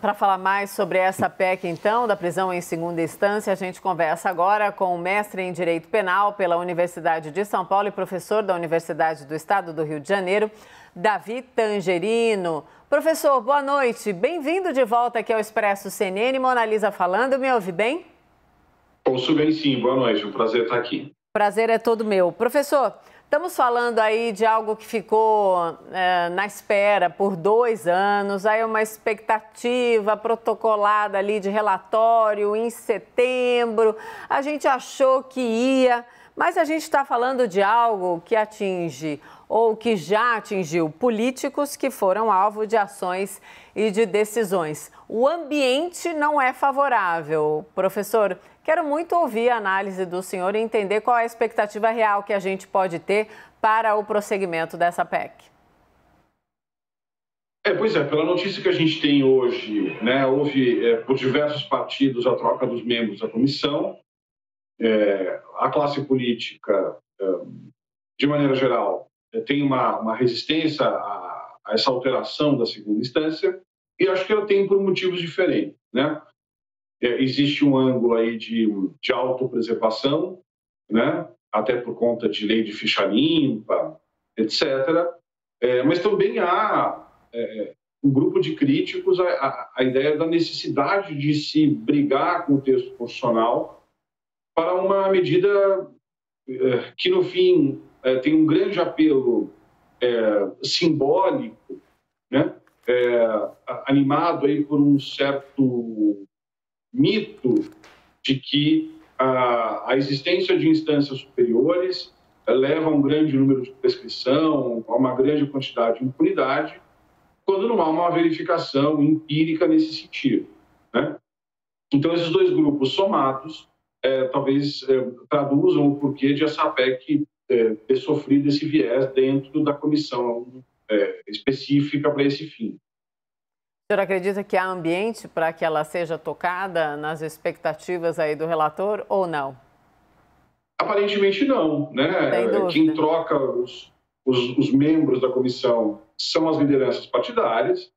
Para falar mais sobre essa PEC, então, da prisão em segunda instância, a gente conversa agora com o mestre em Direito Penal pela Universidade de São Paulo e professor da Universidade do Estado do Rio de Janeiro, Davi Tangerino. Professor, boa noite. Bem-vindo de volta aqui ao Expresso CNN. Mona Lisa falando, me ouve bem? Ouço bem, sim. Boa noite. Um prazer estar aqui. Prazer é todo meu. Professor, estamos falando aí de algo que ficou na espera por 2 anos, aí uma expectativa protocolada ali de relatório em setembro. A gente achou que ia, mas a gente está falando de algo que atinge ou que já atingiu políticos que foram alvo de ações e de decisões. O ambiente não é favorável. Professor, quero muito ouvir a análise do senhor e entender qual é a expectativa real que a gente pode ter para o prosseguimento dessa PEC. Pois é, pela notícia que a gente tem hoje, né, houve por diversos partidos a troca dos membros da comissão. A classe política, de maneira geral, tem uma resistência a essa alteração da segunda instância e acho que ela tem por motivos diferentes, né? Existe um ângulo aí de autopreservação, né? Até por conta de lei de ficha limpa, etc. Mas também há um grupo de críticos a ideia da necessidade de se brigar com o texto constitucional para uma medida que, no fim, tem um grande apelo simbólico, né? Animado aí por um certo mito de que a existência de instâncias superiores leva a um grande número de prescrição, a uma grande quantidade de impunidade, quando não há uma verificação empírica nesse sentido, né? Então, esses dois grupos somados talvez traduzam o porquê de essa PEC ter sofrido esse viés dentro da comissão específica para esse fim. O senhor acredita que há ambiente para que ela seja tocada nas expectativas aí do relator ou não? Aparentemente não, né? Quem troca os membros da comissão são as lideranças partidárias,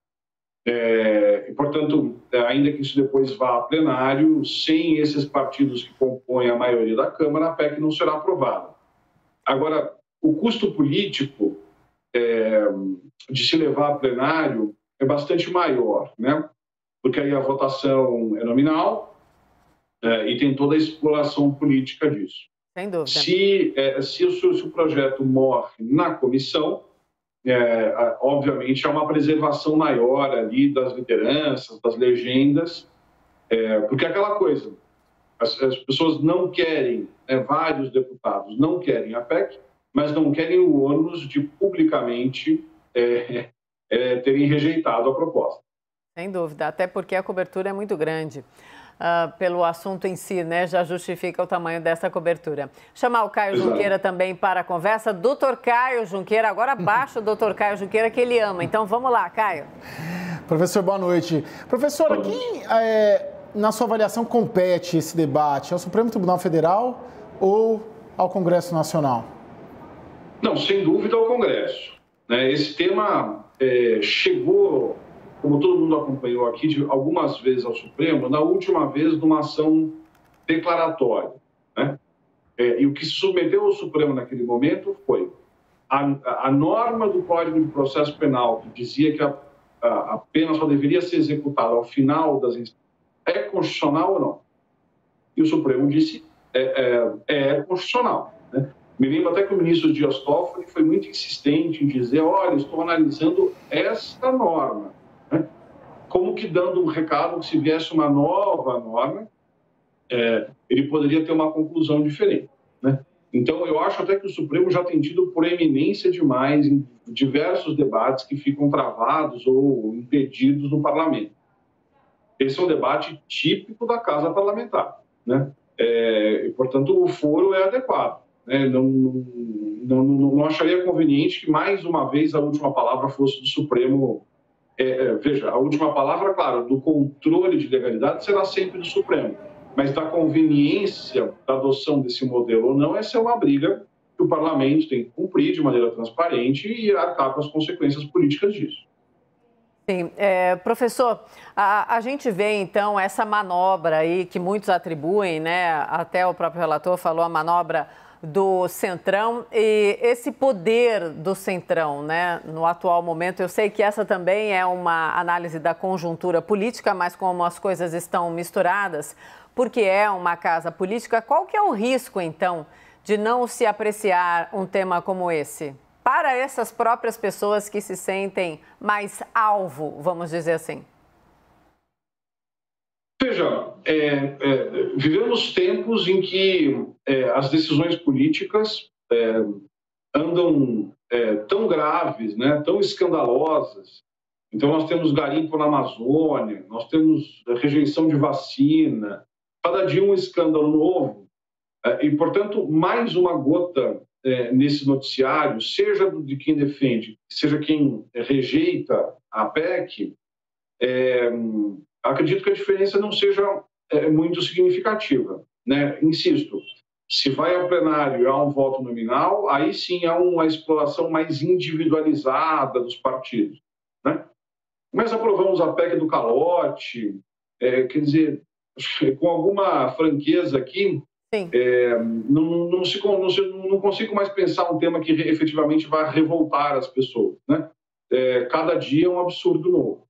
e, portanto, ainda que isso depois vá a plenário, sem esses partidos que compõem a maioria da Câmara, a PEC não será aprovada. Agora, o custo político de se levar a plenário é bastante maior, né? Porque aí a votação é nominal e tem toda a exploração política disso. Sem dúvida. Se o projeto morre na comissão, obviamente há uma preservação maior ali das lideranças, das legendas, porque é aquela coisa, as pessoas não querem, vários deputados não querem a PEC, mas não querem o ônus de publicamente terem rejeitado a proposta. Sem dúvida, até porque a cobertura é muito grande. Pelo assunto em si, né, já justifica o tamanho dessa cobertura. Chamar o Caio Junqueira também para a conversa. Doutor Caio Junqueira, agora baixa o doutor Caio Junqueira, que ele ama. Então, vamos lá, Caio. Professor, boa noite. Professor, a quem, na sua avaliação, compete esse debate? Ao Supremo Tribunal Federal ou ao Congresso Nacional? Não, sem dúvida ao Congresso. Esse tema chegou, como todo mundo acompanhou aqui, algumas vezes ao Supremo, na última vez numa ação declaratória, né? E o que se submeteu ao Supremo naquele momento foi a norma do Código de Processo Penal, que dizia que a pena só deveria ser executada ao final das instâncias, é constitucional ou não? E o Supremo disse é constitucional, né? Me lembro até que o ministro Dias Toffoli foi muito insistente em dizer, olha, estou analisando esta norma, né? Como que dando um recado que se viesse uma nova norma, ele poderia ter uma conclusão diferente, né? Então, eu acho até que o Supremo já tem tido proeminência demais em diversos debates que ficam travados ou impedidos no parlamento. Esse é um debate típico da Casa Parlamentar, né? E, portanto, o foro é adequado, né? Não acharia conveniente que, mais uma vez, a última palavra fosse do Supremo. Veja, a última palavra, claro, do controle de legalidade será sempre do Supremo, mas da conveniência da adoção desse modelo ou não, essa é uma briga que o parlamento tem que cumprir de maneira transparente e arcar com as consequências políticas disso. Sim, professor, a gente vê então essa manobra aí que muitos atribuem, né? Até o próprio relator falou a manobra do Centrão e esse poder do Centrão, né? No atual momento, eu sei que essa também é uma análise da conjuntura política, mas como as coisas estão misturadas, porque é uma casa política, qual que é o risco então de não se apreciar um tema como esse? Para essas próprias pessoas que se sentem mais alvo, vamos dizer assim? Veja, vivemos tempos em que as decisões políticas andam tão graves, né, tão escandalosas. Então, nós temos garimpo na Amazônia, nós temos rejeição de vacina, cada dia um escândalo novo. E, portanto, mais uma gota nesse noticiário, seja de quem defende, seja quem rejeita a PEC, acredito que a diferença não seja muito significativa, né? Insisto, se vai ao plenário e há um voto nominal, aí sim há uma exploração mais individualizada dos partidos, né? Mas aprovamos a PEC do calote, quer dizer, com alguma franqueza aqui, não consigo mais pensar um tema que efetivamente vai revoltar as pessoas, né? Cada dia é um absurdo novo.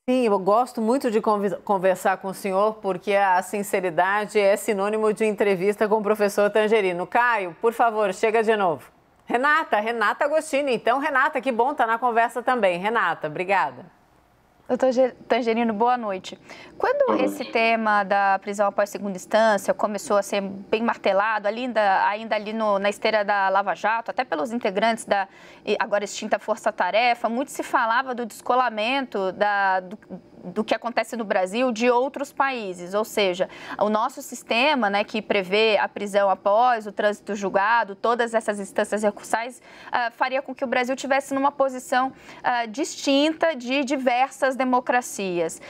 Sim, eu gosto muito de conversar com o senhor, porque a sinceridade é sinônimo de entrevista com o professor Tangerino. Caio, por favor, chega de novo. Renata Agostini. Então, Renata, que bom estar na conversa também. Renata, obrigada. Doutor Tangerino, boa noite. Quando esse tema da prisão após segunda instância começou a ser bem martelado, ainda ali na esteira da Lava Jato, até pelos integrantes da agora extinta Força Tarefa, muito se falava do descolamento do que acontece no Brasil de outros países, ou seja, o nosso sistema, né, que prevê a prisão após o trânsito julgado, todas essas instâncias recursais, faria com que o Brasil tivesse numa posição distinta de diversas democracias.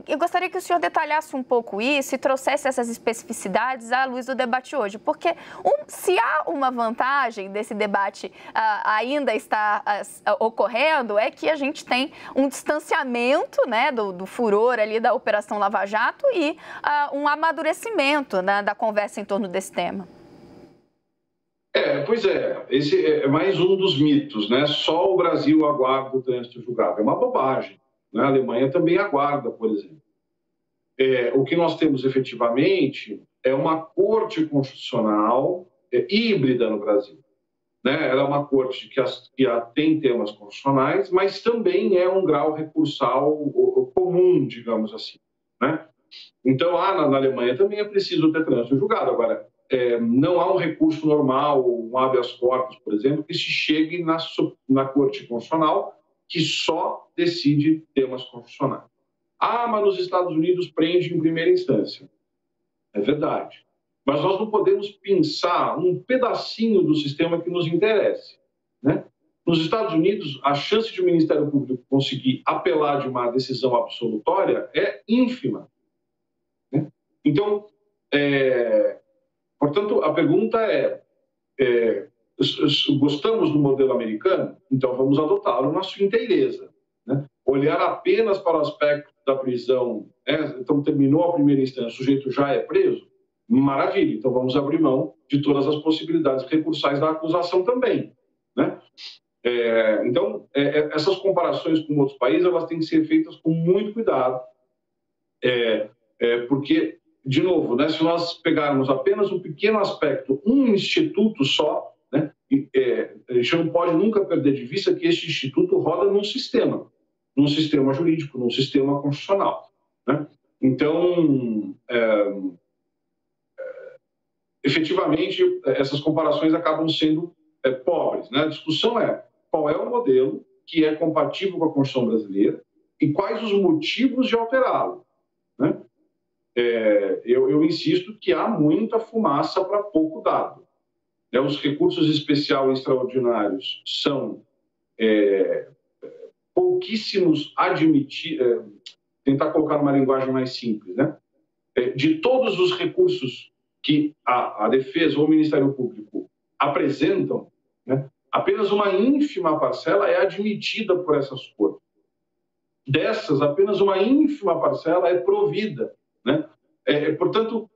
Eu gostaria que o senhor detalhasse um pouco isso e trouxesse essas especificidades à luz do debate hoje, porque se há uma vantagem desse debate ainda está ocorrendo, é que a gente tem um distanciamento, né, do furor ali da Operação Lava Jato e um amadurecimento, né, da conversa em torno desse tema. Pois é, esse é mais um dos mitos, né? Só o Brasil aguarda o trânsito julgado. É uma bobagem, né? A Alemanha também aguarda, por exemplo. O que nós temos efetivamente é uma corte constitucional híbrida no Brasil. Né? Ela é uma corte que tem temas constitucionais, mas também é um grau recursal comum, digamos assim. Né? Então, na Alemanha também é preciso ter trânsito julgado. Agora, não há um recurso normal, um habeas corpus, por exemplo, que se chegue na Corte Constitucional, que só decide temas constitucionais. Mas nos Estados Unidos prende em primeira instância. É verdade. Mas nós não podemos pensar um pedacinho do sistema que nos interesse. Né? Nos Estados Unidos, a chance de o Ministério Público conseguir apelar de uma decisão absolutória é ínfima. Né? Então, portanto, a pergunta gostamos do modelo americano? Então vamos adotá-lo na sua inteireza. Né? Olhar apenas para o aspecto da prisão, então terminou a primeira instância, o sujeito já é preso? Maravilha, então vamos abrir mão de todas as possibilidades recursais da acusação também. Né? Então, essas comparações com outros países, elas têm que ser feitas com muito cuidado, porque, de novo, né, se nós pegarmos apenas um pequeno aspecto, um instituto só, né, a gente não pode nunca perder de vista que esse instituto roda num sistema jurídico, num sistema constitucional. Né? Então, efetivamente, essas comparações acabam sendo pobres. Né? A discussão é qual é o modelo que é compatível com a Constituição brasileira e quais os motivos de alterá-lo. Né? Eu insisto que há muita fumaça para pouco dado. Os recursos especiais e extraordinários são pouquíssimos admitidos, tentar colocar uma linguagem mais simples, né? De todos os recursos que a defesa ou o Ministério Público apresentam, né, apenas uma ínfima parcela é admitida por essas cortes. Dessas, apenas uma ínfima parcela é provida, né? Portanto,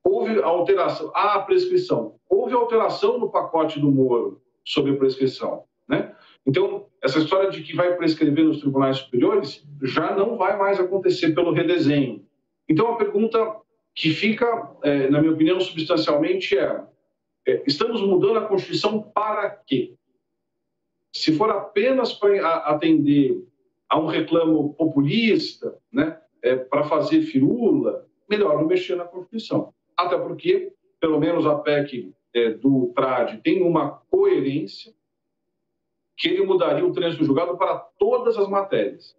houve alteração, há prescrição, houve alteração no pacote do Moro sobre a prescrição, né? Então, essa história de que vai prescrever nos tribunais superiores já não vai mais acontecer pelo redesenho. Então, a pergunta que fica, na minha opinião, substancialmente estamos mudando a Constituição para quê? Se for apenas para atender a um reclamo populista, né, para fazer firula, melhor não mexer na Constituição. Até porque, pelo menos a PEC do TRAD tem uma coerência que ele mudaria o trânsito julgado para todas as matérias.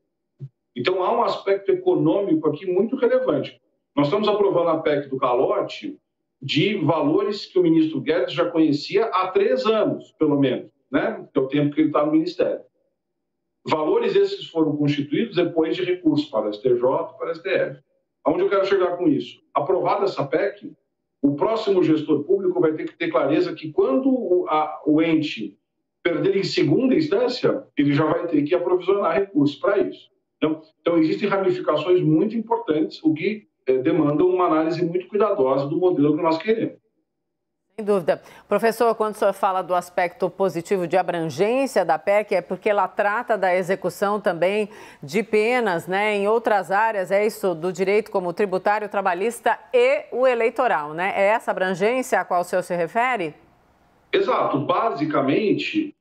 Então, há um aspecto econômico aqui muito relevante. Nós estamos aprovando a PEC do calote de valores que o ministro Guedes já conhecia há 3 anos, pelo menos, né? Que é o tempo que ele está no Ministério. Valores esses foram constituídos depois de recurso para o STJ e para o STF. Aonde eu quero chegar com isso? Aprovada essa PEC, o próximo gestor público vai ter que ter clareza que quando o ente perder em segunda instância, ele já vai ter que aprovisionar recursos para isso. Então, existem ramificações muito importantes, o que demanda uma análise muito cuidadosa do modelo que nós queremos. Sem dúvida. Professor, quando o senhor fala do aspecto positivo de abrangência da PEC, é porque ela trata da execução também de penas, né, em outras áreas, é isso, do direito como o tributário, trabalhista e o eleitoral, né? É essa abrangência a qual o senhor se refere? Exato. Basicamente,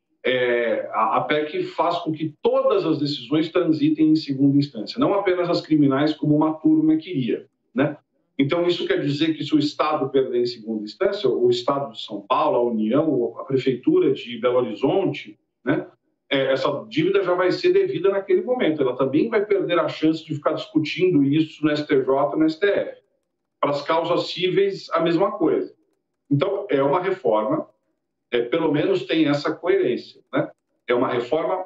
a PEC faz com que todas as decisões transitem em segunda instância, não apenas as criminais, como uma turma queria, né? Então, isso quer dizer que se o Estado perder em segunda instância, o Estado de São Paulo, a União, a Prefeitura de Belo Horizonte, né, essa dívida já vai ser devida naquele momento. Ela também vai perder a chance de ficar discutindo isso no STJ e no STF. Para as causas cíveis, a mesma coisa. Então, é uma reforma, pelo menos tem essa coerência, né? É uma reforma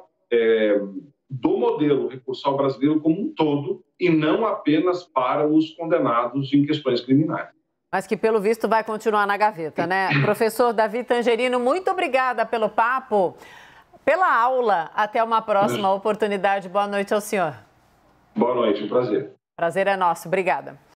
do modelo recursal brasileiro como um todo e não apenas para os condenados em questões criminais. Mas que, pelo visto, vai continuar na gaveta, né? Professor Davi Tangerino, muito obrigada pelo papo, pela aula. Até uma próxima oportunidade. Boa noite ao senhor. Boa noite, um prazer. Prazer é nosso. Obrigada.